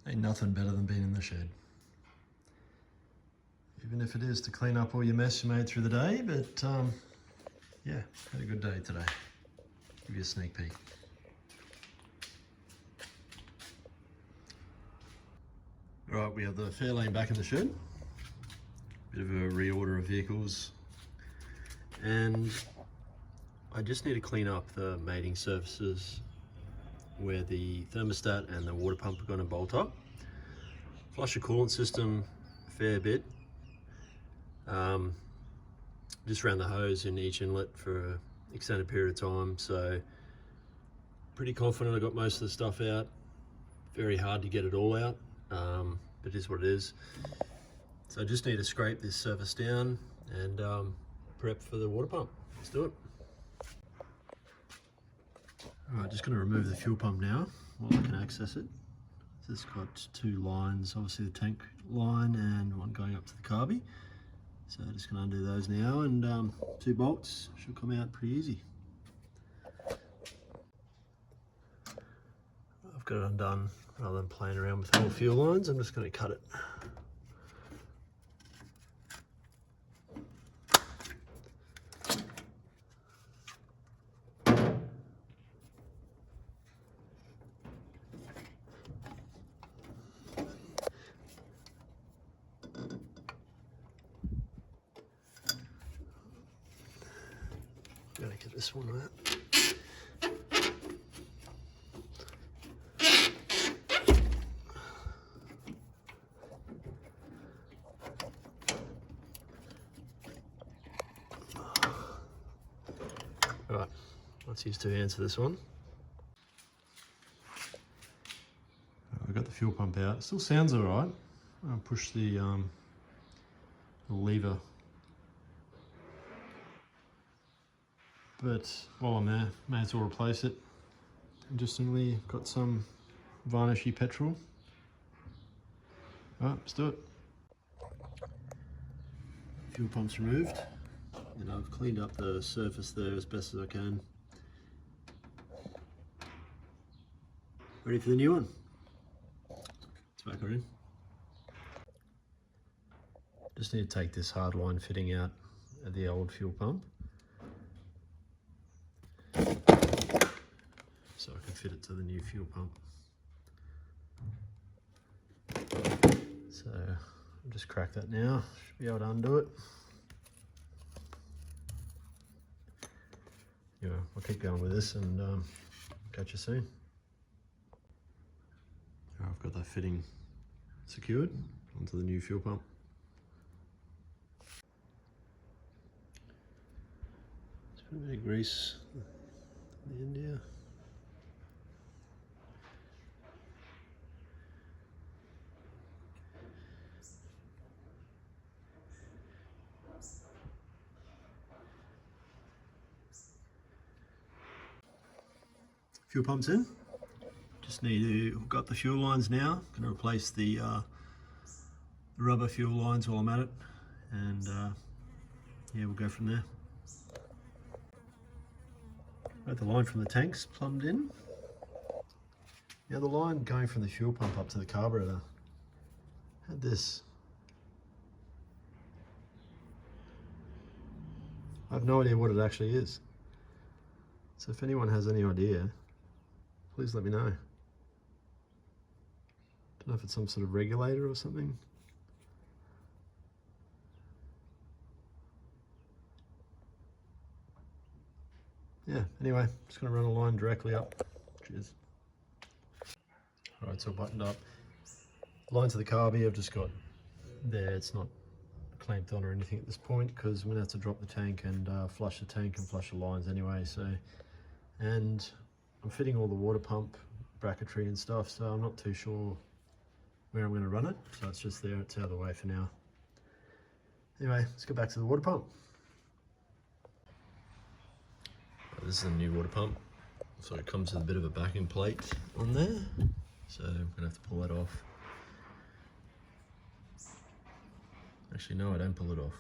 Ain't nothing better than being in the shed. Even if it is to clean up all your mess you made through the day, but yeah, had a good day today. Give you a sneak peek. Right, we have the Fairlane back in the shed. Bit of a reorder of vehicles. And I just need to clean up the mating surfaces where the thermostat and the water pump are going to bolt up. Flush the coolant system a fair bit. Just ran the hose in each inlet for an extended period of time, so pretty confident I got most of the stuff out. Very hard to get it all out, but it is what it is. So I just need to scrape this surface down and prep for the water pump. Let's do it. Alright, just going to remove the fuel pump now while I can access it. So it's got two lines, obviously the tank line and one going up to the carby. So just going to undo those now, and two bolts should come out pretty easy. I've got it undone. Rather than playing around with old fuel lines, I'm just going to cut it. Gotta get this one out. Right, let's use two hands for this one. I've got the fuel pump out. It still sounds alright. I'll push the lever. But while I'm there, may as well replace it. Interestingly, got some varnishy petrol. Alright, let's do it. Fuel pump's removed, and I've cleaned up the surface there as best as I can. Ready for the new one. It's back on in. Just need to take this hard line fitting out of the old fuel pump, so I can fit it to the new fuel pump. So I'll just crack that now, should be able to undo it. Yeah, I'll keep going with this and catch you soon. I've got that fitting secured onto the new fuel pump. Just put a bit of grease at the end here. Fuel pump's in. Just need to hook up the fuel lines now. I'm going to replace the rubber fuel lines while I'm at it, and yeah, we'll go from there. Got the line from the tanks plumbed in. Now the line going from the fuel pump up to the carburetor had this. I have no idea what it actually is. So if anyone has any idea, please let me know. Don't know if it's some sort of regulator or something. Yeah, anyway, just gonna run a line directly up. Cheers. All right, so buttoned up. Line to the carby I've just got there. It's not clamped on or anything at this point because I'm gonna have to drop the tank and flush the tank and flush the lines anyway. So, and I'm fitting all the water pump bracketry and stuff, so I'm not too sure where I'm going to run it. So it's just there, it's out of the way for now. Anyway, let's get back to the water pump. This is a new water pump, so it comes with a bit of a backing plate on there. So I'm going to have to pull that off. Actually, no, I don't pull it off.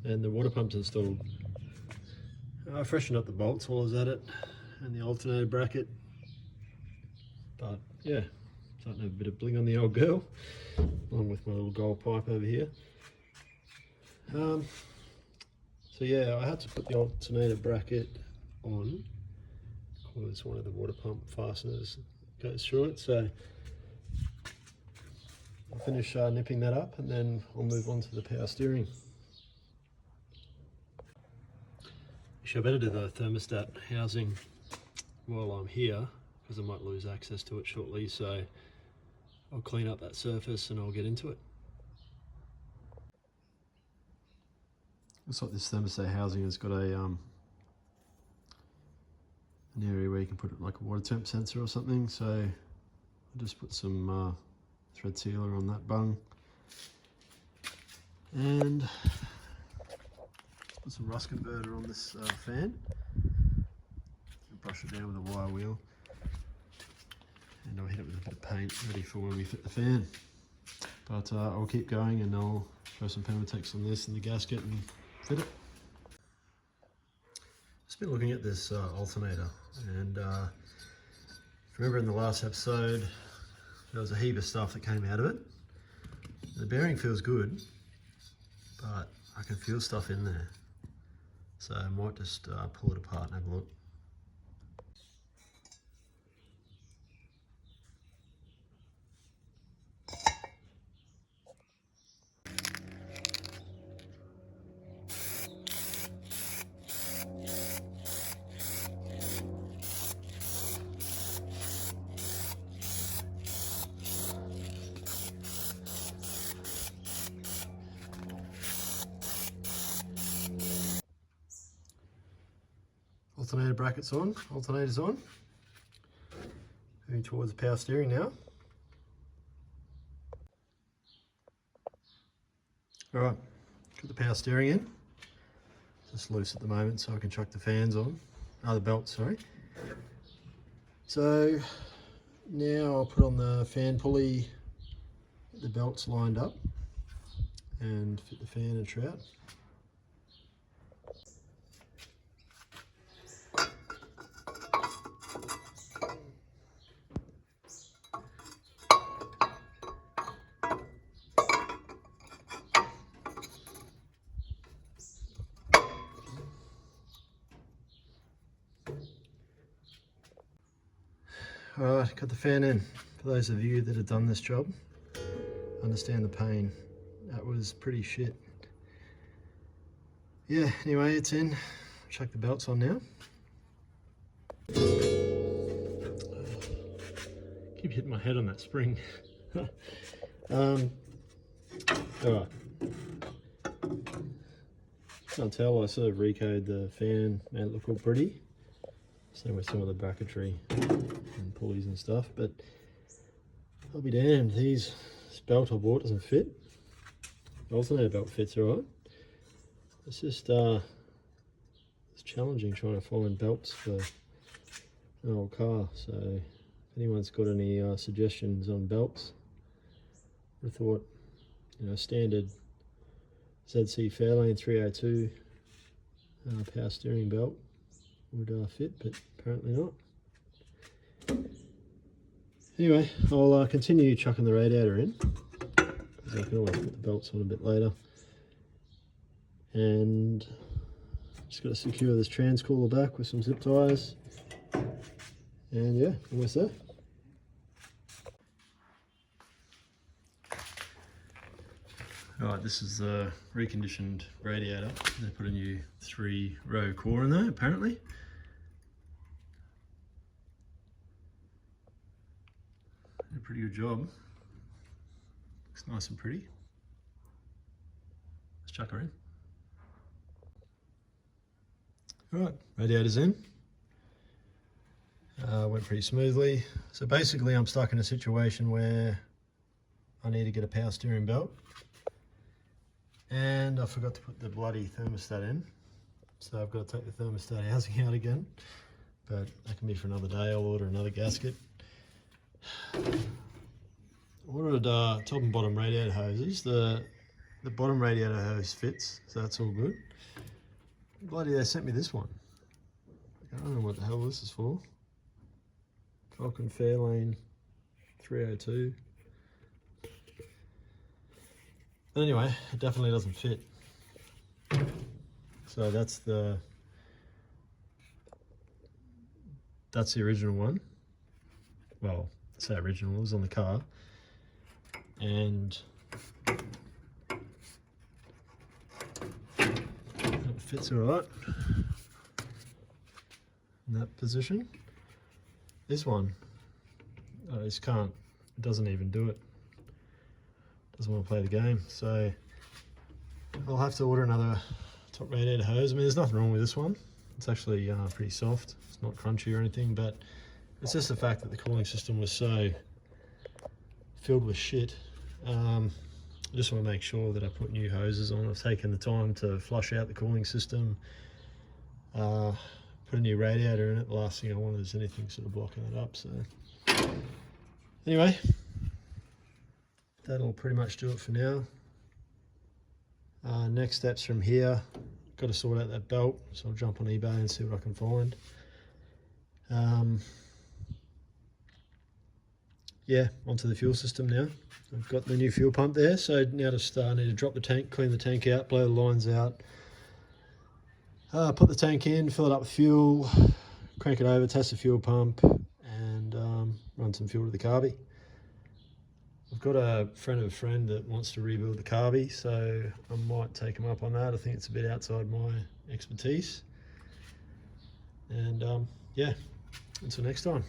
and the water pump's installed. I freshened up the bolts while I was at it and the alternator bracket, but yeah, starting to have a bit of bling on the old girl, along with my little gold pipe over here. So yeah, I had to put the alternator bracket on because one of the water pump fasteners goes through it, so I'll finish nipping that up and then I'll move on to the power steering. Actually, I better do the thermostat housing while I'm here because I might lose access to it shortly, so I'll clean up that surface and I'll get into it. Looks like this thermostat housing has got a an area where you can put it like a water temp sensor or something, so I'll just put some thread sealer on that bung and put some rust converter on this fan. Brush it down with a wire wheel and I'll hit it with a bit of paint ready for when we fit the fan. But I'll keep going and I'll throw some Permatex on this and the gasket and fit it. Just been looking at this alternator, and remember in the last episode there was a heap of stuff that came out of it. The bearing feels good, but I can feel stuff in there, so I might just pull it apart and have a look. Alternator brackets on, alternators on. Moving towards the power steering now. Alright, got the power steering in. Just loose at the moment so I can chuck the fans on. The belts, sorry. So now I'll put on the fan pulley, the belts lined up, and fit the fan and shroud. Alright, got the fan in. For those of you that have done this job, understand the pain. That was pretty shit. Yeah, anyway, it's in. Chuck the belts on now. Keep hitting my head on that spring. Alright. Can't tell, I sort of recode the fan, made it look all pretty. Same with some of the bracketry and pulleys and stuff, but I'll be damned, this belt I bought doesn't fit. The alternator belt fits alright. It's just it's challenging trying to find belts for an old car, so if anyone's got any suggestions on belts, I thought, you know, standard ZC Fairlane 302 power steering belt would fit, but apparently not. Anyway, I'll continue chucking the radiator in, because I can always put the belts on a bit later. And just got to secure this transcooler back with some zip ties. And yeah, almost there. Alright, this is the reconditioned radiator. They put a new 3-row core in there, apparently. Did a pretty good job. Looks nice and pretty. Let's chuck her in. Alright, radiator's in. Went pretty smoothly. So basically I'm stuck in a situation where I need to get a power steering belt. And I forgot to put the bloody thermostat in. So I've got to take the thermostat housing out again. But that can be for another day. I'll order another gasket. Ordered top and bottom radiator hoses. The The bottom radiator hose fits, so that's all good. Bloody, they sent me this one. I don't know what the hell this is for. Fairlane 302. But anyway, it definitely doesn't fit. So that's the original one. Well, I say original, it was on the car. And it fits alright in that position. This one, I just can't, it doesn't even do it. Doesn't want to play the game. So I'll have to order another top radiator hose. I mean, there's nothing wrong with this one. It's actually pretty soft. It's not crunchy or anything, but it's just the fact that the cooling system was so filled with shit. I just want to make sure that I put new hoses on. I've taken the time to flush out the cooling system, put a new radiator in it. The last thing I want is anything sort of blocking it up. So anyway, that'll pretty much do it for now. Next steps from here, got to sort out that belt, so I'll jump on eBay and see what I can find. Yeah, onto the fuel system now. I've got the new fuel pump there, so now to start, I need to drop the tank, clean the tank out, blow the lines out, put the tank in, fill it up with fuel, crank it over, test the fuel pump, and run some fuel to the carby. I've got a friend of a friend that wants to rebuild the carby, so I might take him up on that. I think it's a bit outside my expertise. And yeah, until next time.